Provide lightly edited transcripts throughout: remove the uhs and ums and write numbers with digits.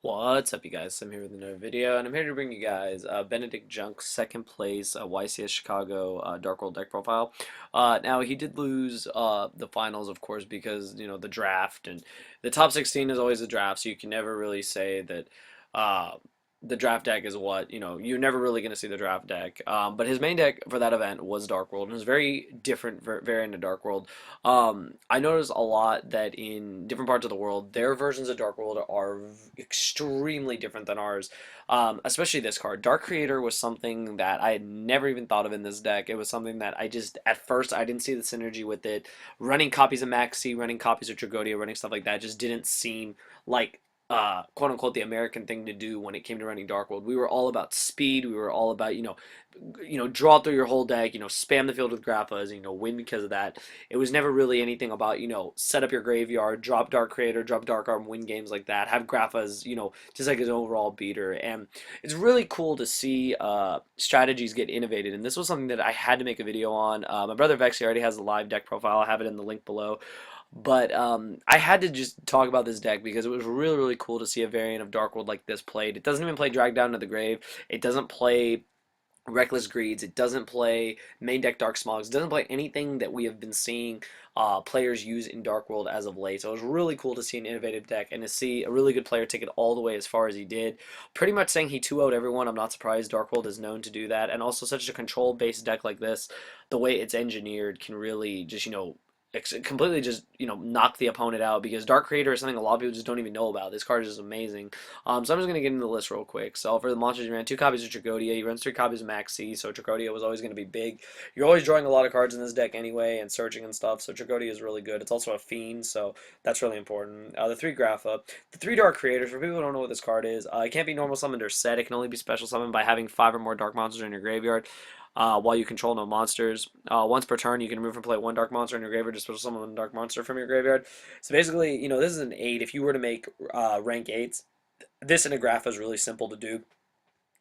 What's up, you guys? I'm here with another video, and I'm here to bring you guys Benedict Junk's second place YCS Chicago Dark World deck profile. Now, he did lose the finals, of course, because, the draft, and the top 16 is always the draft, so you can never really say that uh, the draft deck is what, you're never really going to see the draft deck. But his main deck for that event was Dark World, and it was very different variant of Dark World. I noticed a lot that in different parts of the world, their versions of Dark World are extremely different than ours. Especially this card. Dark Creator was something that I had never even thought of in this deck. It was something that at first, I didn't see the synergy with it. Running copies of Maxi, running copies of Tragodia, running stuff like that just didn't seem like quote unquote the American thing to do when it came to running Dark World. We were all about speed. We were all about draw through your whole deck. Spam the field with Graphas. Win because of that. It was never really anything about set up your graveyard, drop Dark Creator, drop Dark Arm, win games like that. Have Graphas just like his overall beater, and it's really cool to see strategies get innovated. And this was something that I had to make a video on. My brother Vexy already has a live deck profile. I'll have it in the link below. But I had to just talk about this deck because it was really, really cool to see a variant of Dark World like this played. It doesn't even play Drag Down to the Grave. It doesn't play Reckless Greeds. It doesn't play main deck Dark Smogs. It doesn't play anything that we have been seeing players use in Dark World as of late. So it was really cool to see an innovative deck and to see a really good player take it all the way as far as he did. Pretty much saying he 2-0'd everyone. I'm not surprised. Dark World is known to do that. And also such a control-based deck like this, the way it's engineered can really just, completely just knock the opponent out, because Dark Creator is something a lot of people just don't even know about. This card is amazing. So I'm just gonna get into the list real quick. So for the monsters, he ran 2 copies of Tragodia. He runs 3 copies of Maxi. So Tragodia was always gonna be big. You're always drawing a lot of cards in this deck anyway, and searching and stuff. So Tragodia is really good. It's also a fiend, so that's really important. The 3 Grapha, the 3 Dark Creators. For people who don't know what this card is, it can't be normal summoned or set. It can only be special summoned by having 5 or more dark monsters in your graveyard. While you control no monsters. Once per turn, you can remove and play 1 dark monster in your graveyard to special summon 1 dark monster from your graveyard. So basically, this is an 8. If you were to make rank 8s, this in a graph is really simple to do.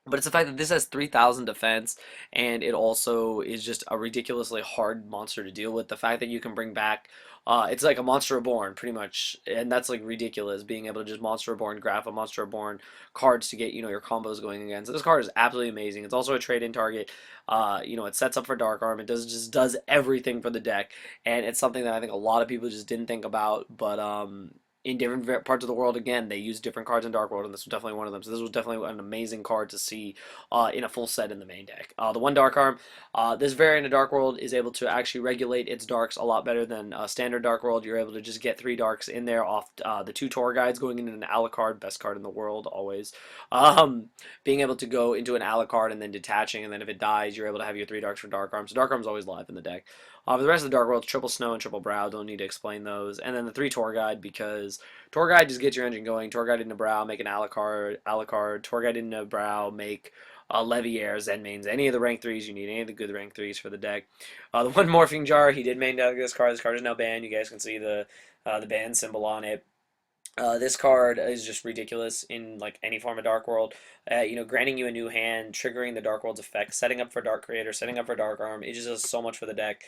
But it's the fact that this has 3,000 defense, and it also is just a ridiculously hard monster to deal with. The fact that you can bring back, it's like a Monster Reborn, pretty much, and that's like ridiculous, being able to just Monster Reborn, graph a Monster Reborn cards to get, your combos going again. So this card is absolutely amazing. It's also a trade-in target. It sets up for Dark Arm. It just does everything for the deck, and it's something that I think a lot of people just didn't think about, but in different parts of the world, again, they use different cards in Dark World, and this was definitely one of them. So this was definitely an amazing card to see in a full set in the main deck. The 1 Dark Arm, this variant of Dark World is able to actually regulate its darks a lot better than standard Dark World. You're able to just get 3 darks in there off the 2 Tour Guides, going into an Alucard, best card in the world, always. Being able to go into an Alucard and then detaching, and then if it dies, you're able to have your 3 darks for Dark Arm. So Dark Arm's always live in the deck. For the rest of the Dark World, Triple Snow and Triple Brow, don't need to explain those. And then the 3 Tour Guide, because Tour Guide just gets your engine going. Tour Guide into Brow, make an Alucard. Tour Guide into Brow, make Leviair, Zen mains, any of the rank 3s you need, any of the good rank 3s for the deck. The 1 Morphing Jar, he did main deck this card. This card is now banned. You guys can see the ban symbol on it. This card is just ridiculous in like any form of Dark World. Granting you a new hand, triggering the Dark World's effect, setting up for Dark Creator, setting up for Dark Arm. It just does so much for the deck.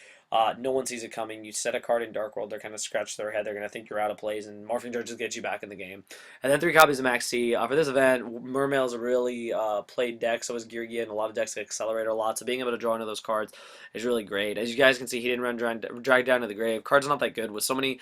No one sees it coming. You set a card in Dark World, they're kind of scratch their head. They're going to think you're out of plays, and Morphing Jar just gets you back in the game. And then 3 copies of Maxi. For this event, Mermail is a really played deck. So is Girgia, and a lot of decks accelerate a lot. So being able to draw into those cards is really great. As you guys can see, he didn't run Drag Down to the Grave. Card's not that good with so many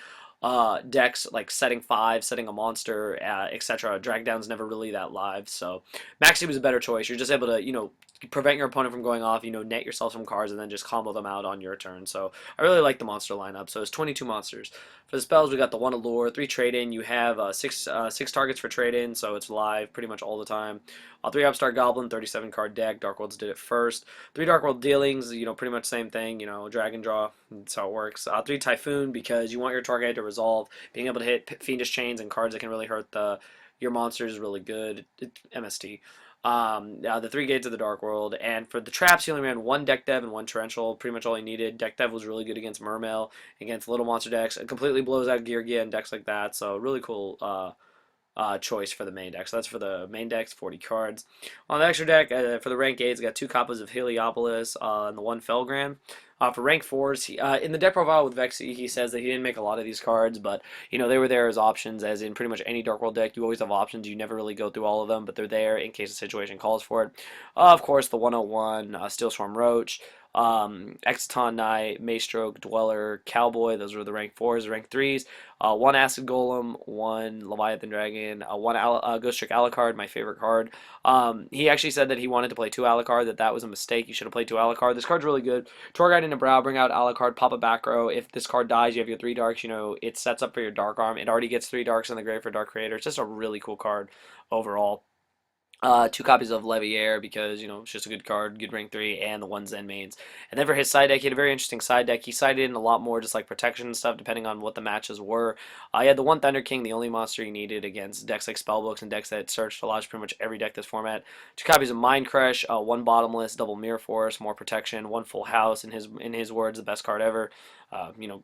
decks like setting 5, setting a monster, etc. Drag down's never really that live, so Maxi was a better choice. You're just able to, prevent your opponent from going off, net yourself some cards, and then just combo them out on your turn. So I really like the monster lineup. So it's 22 monsters. For the spells, we got the 1 Allure, 3 trade-in. You have 6 targets for trade-in, so it's live pretty much all the time. 3 Upstart Goblin, 37 card deck. Dark Worlds did it first. 3 Dark World Dealings, pretty much same thing, drag and draw. That's how it works. 3 Typhoon, because you want your target to resolve. Being able to hit Fiendish Chains and cards that can really hurt your monsters is really good. MST. The 3 Gates of the Dark World, and for the traps, he only ran 1 Deck Dev and 1 Torrential, pretty much all he needed. Deck Dev was really good against Mermail, against little monster decks. It completely blows out Girgia and decks like that, so really cool choice for the main deck. So that's for the main deck's 40 cards. On the extra deck, for the rank 8s, got 2 copies of Heliopolis and the 1 Felgran. For rank 4s, in the deck profile with Vexy, he says that he didn't make a lot of these cards, but they were there as options, as in pretty much any Dark World deck, you always have options. You never really go through all of them, but they're there in case the situation calls for it. Of course, the 101 Steel Storm Roach, Exciton Knight, Maestroke, Dweller, Cowboy, those were the rank 4s. Rank 3s, 1 Acid Golem, 1 Leviathan Dragon, 1 Ghost Trick Alucard, my favorite card. He actually said that he wanted to play 2 Alucard, that was a mistake. You should have played 2 Alucard. This card's really good. Torguide into Brow, bring out Alucard, pop a back row. If this card dies, you have your 3 darks. It sets up for your Dark Arm. It already gets 3 darks in the grave for Dark Creator. It's just a really cool card overall. 2 copies of Leviair because, it's just a good card, good rank 3, and the 1 Zen mains. And then for his side deck, he had a very interesting side deck. He sided in a lot more just like protection and stuff, depending on what the matches were. He had the 1 Thunder King, the only monster he needed against decks like Spellbooks and decks that searched a lot, pretty much every deck this format. 2 copies of Mind Crush, 1 Bottomless, double Mirror Force, more protection, 1 Full House, in his words, the best card ever.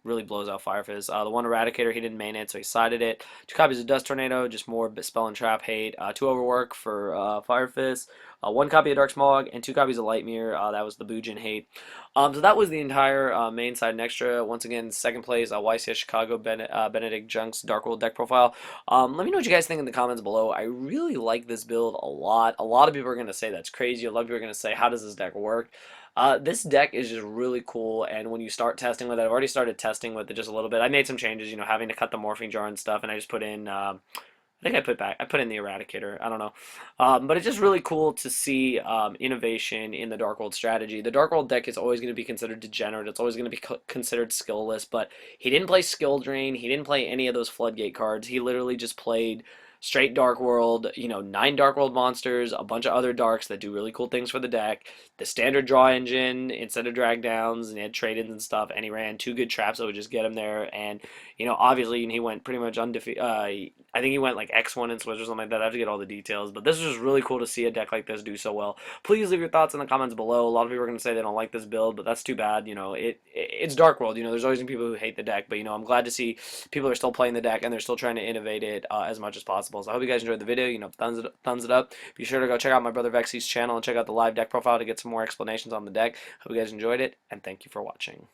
Really blows out Fire Fizz. The 1 Eradicator, he didn't main it, so he sided it. 2 copies of Dust Tornado, just more Spell and Trap hate. 2 Overwork for Fire Fist. 1 copy of Dark Smog, and 2 copies of Light Mirror. That was the Bujin hate. So that was the entire main side and extra. Once again, second place, YCS Chicago, Benedict Junk's Dark World deck profile. Let me know what you guys think in the comments below. I really like this build a lot. A lot of people are going to say that's crazy. A lot of people are going to say, how does this deck work? This deck is just really cool, and when you start testing with it, I've already started testing with it just a little bit. I made some changes, having to cut the morphing jar and stuff, and I just put in, I think I put in the Eradicator, I don't know. But it's just really cool to see innovation in the Dark World strategy. The Dark World deck is always going to be considered degenerate, it's always going to be considered skillless, but he didn't play Skill Drain, he didn't play any of those Floodgate cards, he literally just played straight Dark World, 9 Dark World monsters, a bunch of other Darks that do really cool things for the deck, the standard draw engine instead of drag downs, and he had trade-ins and stuff, and he ran 2 good traps that would just get him there, and, obviously he went pretty much undefeated. I think he went like X1 in Switch or something like that. I have to get all the details, but this is just really cool to see a deck like this do so well. Please leave your thoughts in the comments below. A lot of people are going to say they don't like this build, but that's too bad. It's Dark World. There's always people who hate the deck, but I'm glad to see people are still playing the deck and they're still trying to innovate it as much as possible. So I hope you guys enjoyed the video. Thumbs it up. Be sure to go check out my brother Vexy's channel and check out the live deck profile to get some more explanations on the deck. Hope you guys enjoyed it, and thank you for watching.